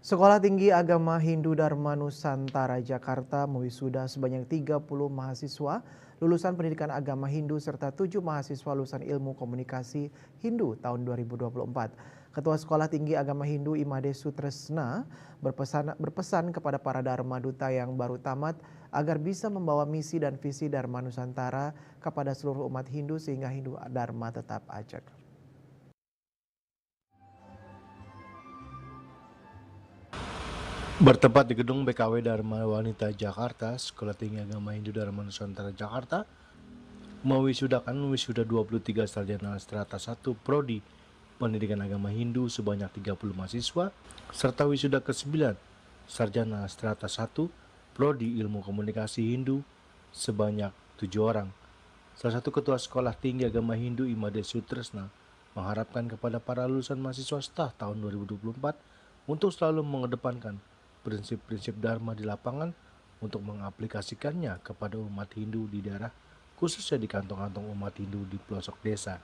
Sekolah Tinggi Agama Hindu Dharma Nusantara Jakarta mewisuda sebanyak 30 mahasiswa lulusan pendidikan agama Hindu serta 7 mahasiswa lulusan ilmu komunikasi Hindu tahun 2024. Ketua Sekolah Tinggi Agama Hindu Imade Sutresna berpesan kepada para Dharma Duta yang baru tamat agar bisa membawa misi dan visi Dharma Nusantara kepada seluruh umat Hindu sehingga Hindu Dharma tetap ajak. Bertempat di gedung BKW Dharma Wanita Jakarta, Sekolah Tinggi Agama Hindu Dharma Nusantara Jakarta mewisudakan wisuda 23 sarjana strata 1 Prodi Pendidikan Agama Hindu sebanyak 30 mahasiswa, serta wisuda ke-9 sarjana strata 1 Prodi Ilmu Komunikasi Hindu sebanyak 7 orang. Salah satu ketua Sekolah Tinggi Agama Hindu Imade Sutresna mengharapkan kepada para lulusan mahasiswa STAH tahun 2024 untuk selalu mengedepankan prinsip-prinsip Dharma di lapangan untuk mengaplikasikannya kepada umat Hindu di daerah, khususnya di kantong-kantong umat Hindu di pelosok desa.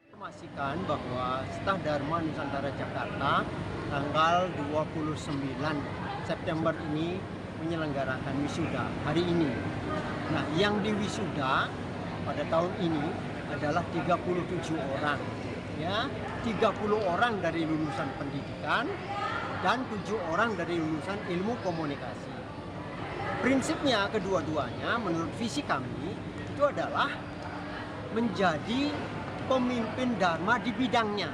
Informasikan bahwa STAH Dharma Nusantara Jakarta tanggal 29 September ini menyelenggarakan wisuda hari ini. Nah, yang diwisuda pada tahun ini adalah 37 orang. Ya, 30 orang dari lulusan pendidikan dan 7 orang dari lulusan ilmu komunikasi. Prinsipnya kedua-duanya menurut visi kami itu adalah menjadi pemimpin Dharma di bidangnya,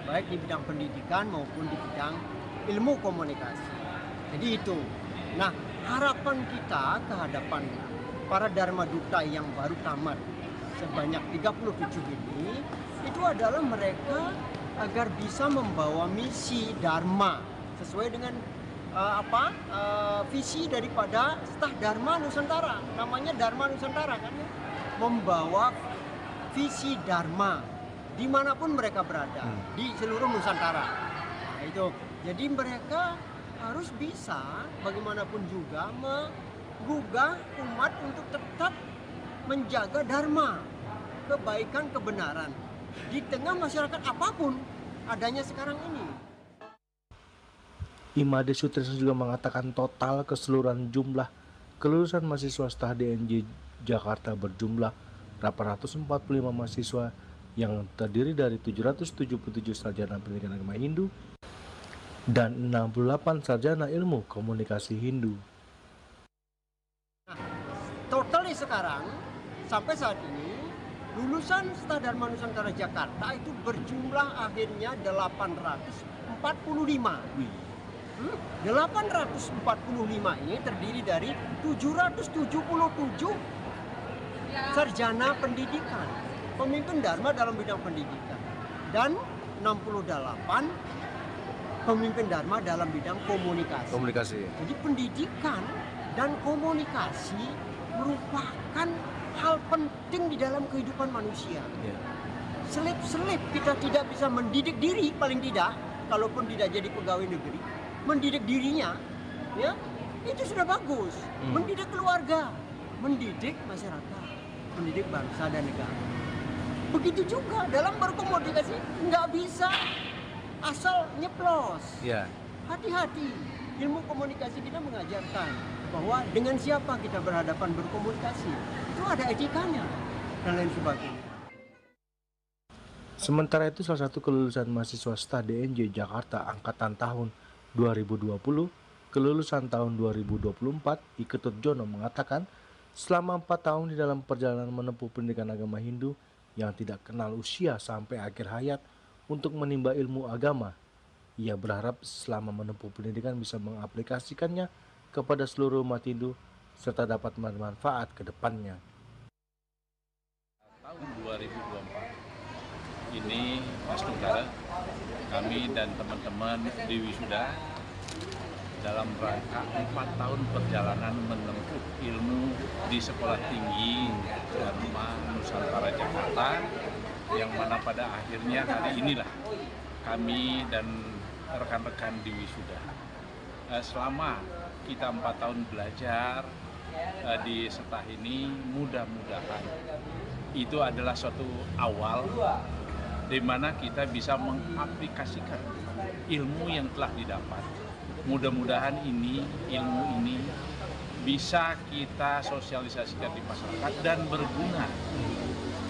baik di bidang pendidikan maupun di bidang ilmu komunikasi. Jadi itu. Nah, harapan kita ke hadapan para Dharma Duta yang baru tamat sebanyak 37 ini itu adalah mereka agar bisa membawa misi Dharma sesuai dengan visi daripada STAH Dharma Nusantara. Namanya Dharma Nusantara kan ya, membawa visi Dharma dimanapun mereka berada di seluruh Nusantara. Nah, itu jadi mereka harus bisa bagaimanapun juga menggugah umat untuk tetap menjaga Dharma, kebaikan, kebenaran di tengah masyarakat apapun adanya sekarang ini. Imade Sutresna juga mengatakan total keseluruhan jumlah kelulusan mahasiswa STAH DNJ Jakarta berjumlah 845 mahasiswa yang terdiri dari 777 sarjana pendidikan agama Hindu dan 68 sarjana ilmu komunikasi Hindu. Nah, totalnya sekarang sampai saat ini lulusan STAH Dharma Nusantara Jakarta itu berjumlah akhirnya 845. 845 ini terdiri dari 777 sarjana pendidikan, pemimpin Dharma dalam bidang pendidikan, dan 68 pemimpin Dharma dalam bidang komunikasi. Jadi pendidikan dan komunikasi merupakan hal penting di dalam kehidupan manusia. Selip-selip kita tidak bisa mendidik diri, paling tidak, kalaupun tidak jadi pegawai negeri, mendidik dirinya, ya itu sudah bagus. Mendidik keluarga, mendidik masyarakat, mendidik bangsa dan negara. Begitu juga dalam berkomunikasi, nggak bisa asal nyeplos. Hati-hati. Ilmu komunikasi kita mengajarkan bahwa dengan siapa kita berhadapan berkomunikasi itu ada etikanya dan lain sebagainya. Sementara itu, salah satu kelulusan mahasiswa STAH DNJ Jakarta angkatan tahun 2020 kelulusan tahun 2024, Iketut Jono mengatakan selama 4 tahun di dalam perjalanan menempuh pendidikan agama Hindu yang tidak kenal usia sampai akhir hayat untuk menimba ilmu agama, ia berharap selama menempuh pendidikan bisa mengaplikasikannya kepada seluruh umat Hindu serta dapat bermanfaat ke depannya. Tahun 2024 ini, Mas Negara, kami dan teman-teman di wisuda dalam rangka 4 tahun perjalanan menempuh ilmu di Sekolah Tinggi Dharma Nusantara Jakarta, yang mana pada akhirnya hari inilah kami dan rekan-rekan di wisuda. Selama kita 4 tahun belajar di STAH ini, mudah-mudahan itu adalah suatu awal di mana kita bisa mengaplikasikan ilmu yang telah didapat. Mudah-mudahan ilmu ini bisa kita sosialisasikan di masyarakat dan berguna.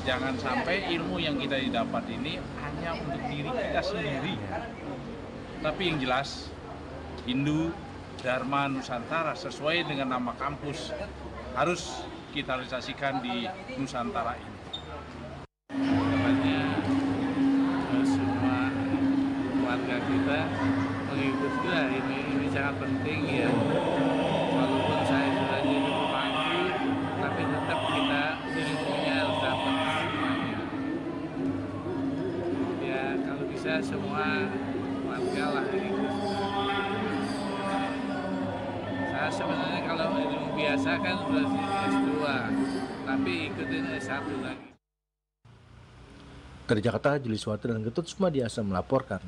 Jangan sampai ilmu yang kita dapat ini hanya untuk diri kita sendiri. Tapi yang jelas, Hindu Dharma Nusantara sesuai dengan nama kampus harus kita realisasikan di Nusantara ini. Harapannya semua warga kita mengikutilah ini sangat penting ya. Walaupun saya sudah jadi pemangku, tapi tetap kita ilmunya harus dapat semuanya. Ya kalau bisa semua warga lah ikut. Saya sebenarnya kalau ilmu biasa kan sudah S2, tapi ikutin S1 lagi. Dari Jakarta, Juli Suwati dan Getut Sumadiasa melaporkan.